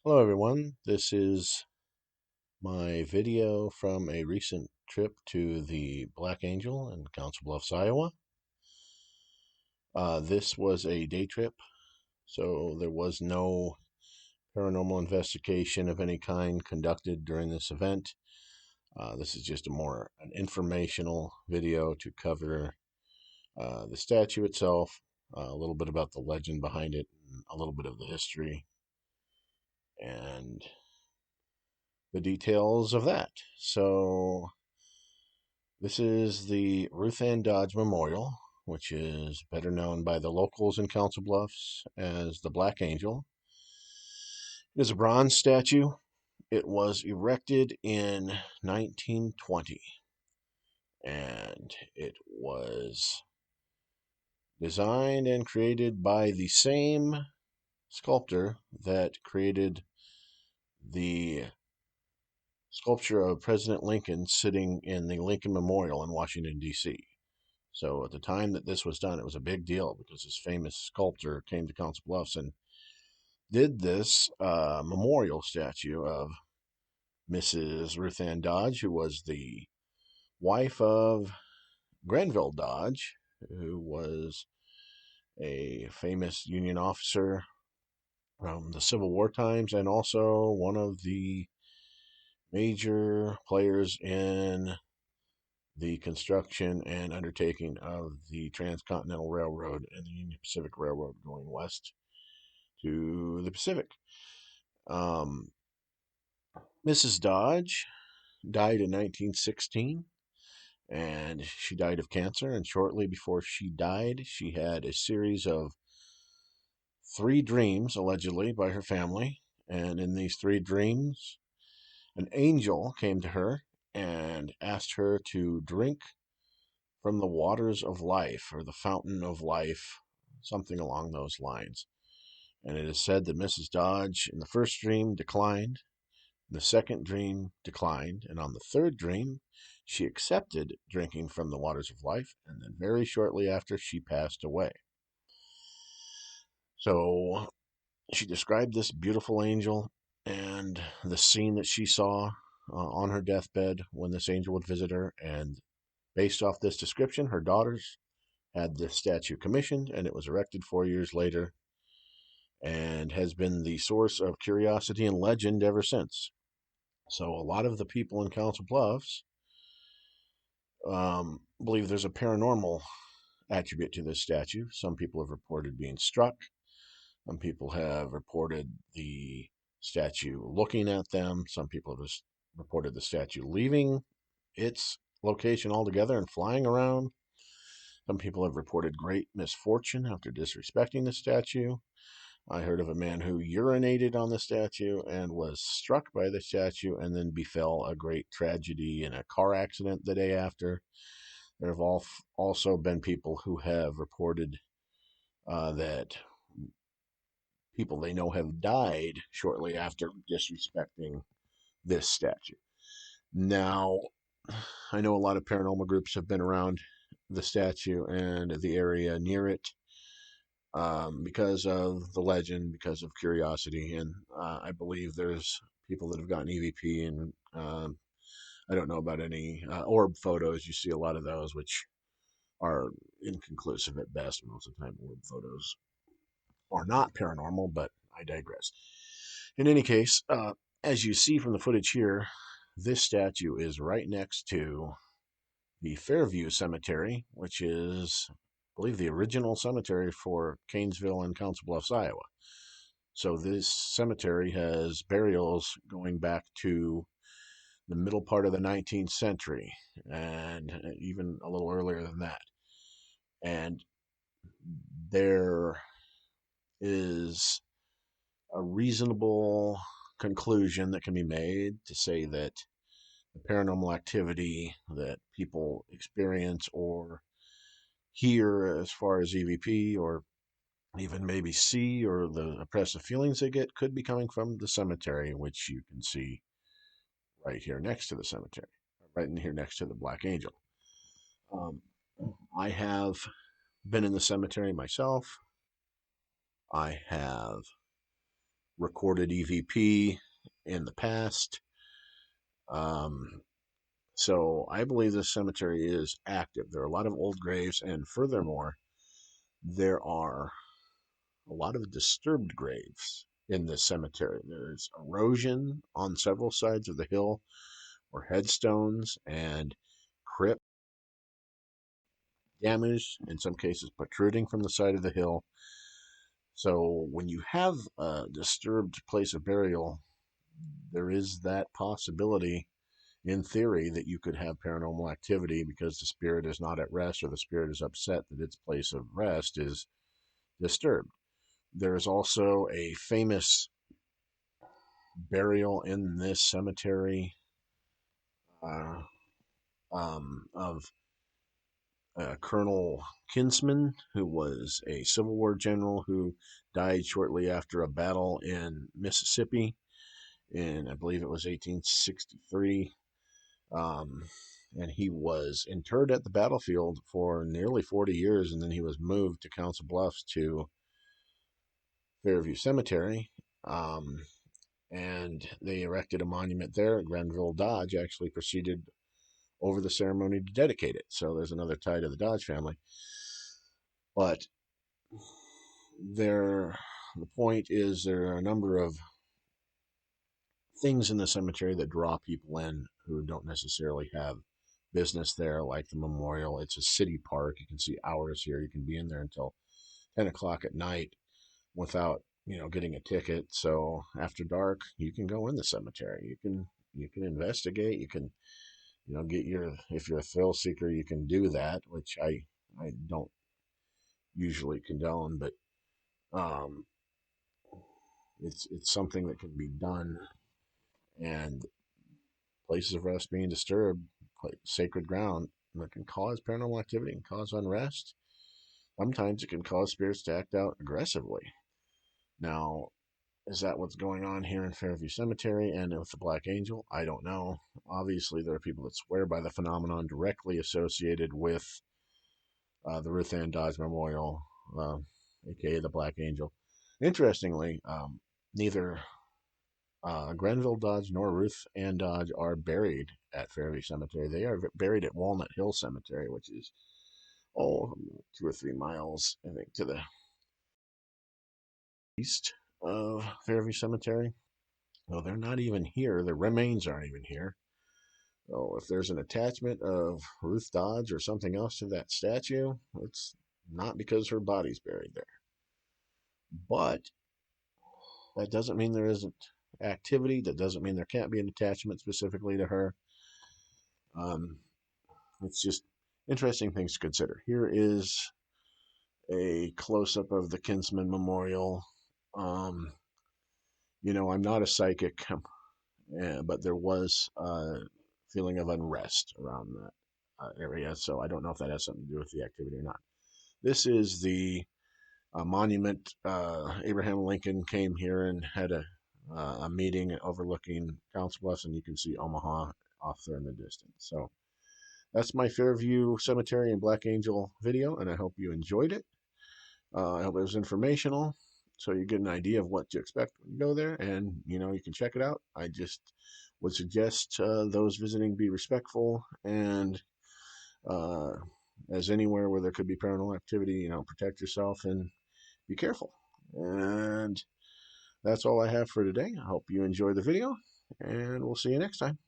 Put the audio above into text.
Hello everyone, this is my video from a recent trip to the Black Angel in Council Bluffs, Iowa. This was a day trip, so there was no paranormal investigation of any kind conducted during this event. This is just an informational video to cover the statue itself, a little bit about the legend behind it, and a little bit of the history, and the details of that. So this is the Ruth Anne Dodge Memorial, which is better known by the locals in Council Bluffs as the Black Angel. It is a bronze statue. It was erected in 1920, and it was designed and created by the same sculptor that created the sculpture of President Lincoln sitting in the Lincoln Memorial in Washington, D.C. So at the time that this was done, it was a big deal because this famous sculptor came to Council Bluffs and did this memorial statue of Mrs. Ruth Anne Dodge, who was the wife of Granville Dodge, who was a famous Union officer from the Civil War times and also one of the major players in the construction and undertaking of the Transcontinental Railroad and the Union Pacific Railroad going west to the Pacific. Mrs. Dodge died in 1916, and she died of cancer. And shortly before she died, she had a series of 3 dreams, allegedly, by her family. And in these 3 dreams, an angel came to her and asked her to drink from the waters of life or the fountain of life, something along those lines. And it is said that Mrs. Dodge, in the first dream, declined. The second dream declined. And on the third dream, she accepted drinking from the waters of life. And then very shortly after, she passed away. So she described this beautiful angel and the scene that she saw on her deathbed when this angel would visit her. And based off this description, her daughters had this statue commissioned, and it was erected 4 years later and has been the source of curiosity and legend ever since. So a lot of the people in Council Bluffs believe there's a paranormal attribute to this statue. Some people have reported being struck. Some people have reported the statue looking at them. Some people have reported the statue leaving its location altogether and flying around. Some people have reported great misfortune after disrespecting the statue. I heard of a man who urinated on the statue and was struck by the statue and then befell a great tragedy in a car accident the day after. There have also been people who have reported that people they know have died shortly after disrespecting this statue. Now, I know a lot of paranormal groups have been around the statue and the area near it because of the legend, because of curiosity, and I believe there's people that have gotten EVP, and I don't know about any orb photos. You see a lot of those, which are inconclusive at best. Most of the time, orb photos are not paranormal, but I digress. In any case, as you see from the footage here, this statue is right next to the Fairview Cemetery, which is, I believe, the original cemetery for Canesville and Council Bluffs, Iowa. So this cemetery has burials going back to the middle part of the 19th century and even a little earlier than that. And there is a reasonable conclusion that can be made to say that the paranormal activity that people experience or hear as far as EVP or even maybe see, or the oppressive feelings they get, could be coming from the cemetery, which you can see right here next to the cemetery, right in here next to the Black Angel. I have been in the cemetery myself. I have recorded EVP in the past. So I believe this cemetery is active. There are a lot of old graves, and furthermore, there are a lot of disturbed graves in this cemetery. There's erosion on several sides of the hill, or headstones and crypt damage, in some cases protruding from the side of the hill. So when you have a disturbed place of burial, there is that possibility, in theory, that you could have paranormal activity because the spirit is not at rest, or the spirit is upset that its place of rest is disturbed. There is also a famous burial in this cemetery uh, of Colonel Kinsman, who was a Civil War general who died shortly after a battle in Mississippi in, I believe it was 1863. Um, and he was interred at the battlefield for nearly 40 years, and then he was moved to Council Bluffs to Fairview Cemetery. And they erected a monument there. Grenville Dodge actually proceeded over the ceremony to dedicate it. So there's another tie to the Dodge family. But there, the point is, there are a number of things in the cemetery that draw people in who don't necessarily have business there, like the memorial. It's a city park. You can see hours here. You can be in there until 10 o'clock at night without, getting a ticket. So after dark, you can go in the cemetery. You can investigate. You can, get your, if you're a thrill seeker, you can do that, which I don't usually condone, but um, it's something that can be done. And places of rest being disturbed, like sacred ground, that can cause paranormal activity and cause unrest. Sometimes it can cause spirits to act out aggressively. Now, is that what's going on here in Fairview Cemetery and with the Black Angel? I don't know. Obviously, there are people that swear by the phenomenon directly associated with the Ruth Anne Dodge Memorial, aka the Black Angel. Interestingly, neither Grenville Dodge nor Ruth Anne Dodge are buried at Fairview Cemetery. They are buried at Walnut Hill Cemetery, which is, 2 or 3 miles, I think, to the east of Fairview Cemetery. No, they're not even here. Their remains aren't even here. So if there's an attachment of Ruth Dodge or something else to that statue, it's not because her body's buried there. But that doesn't mean there isn't activity. That doesn't mean there can't be an attachment specifically to her. Um, it's just interesting things to consider. Here is a close-up of the Kinsman Memorial. Um, I'm not a psychic, but there was a feeling of unrest around that area, so I don't know if that has something to do with the activity or not. This is the monument. Abraham Lincoln came here and had a meeting overlooking Council Bluffs, and you can see Omaha off there in the distance. So that's my Fairview Cemetery and Black Angel video, and I hope you enjoyed it. I hope it was informational, so you get an idea of what to expect when you go there, and you can check it out. I just would suggest those visiting be respectful, and as anywhere where there could be paranormal activity, protect yourself and be careful. And that's all I have for today. I hope you enjoyed the video, and we'll see you next time.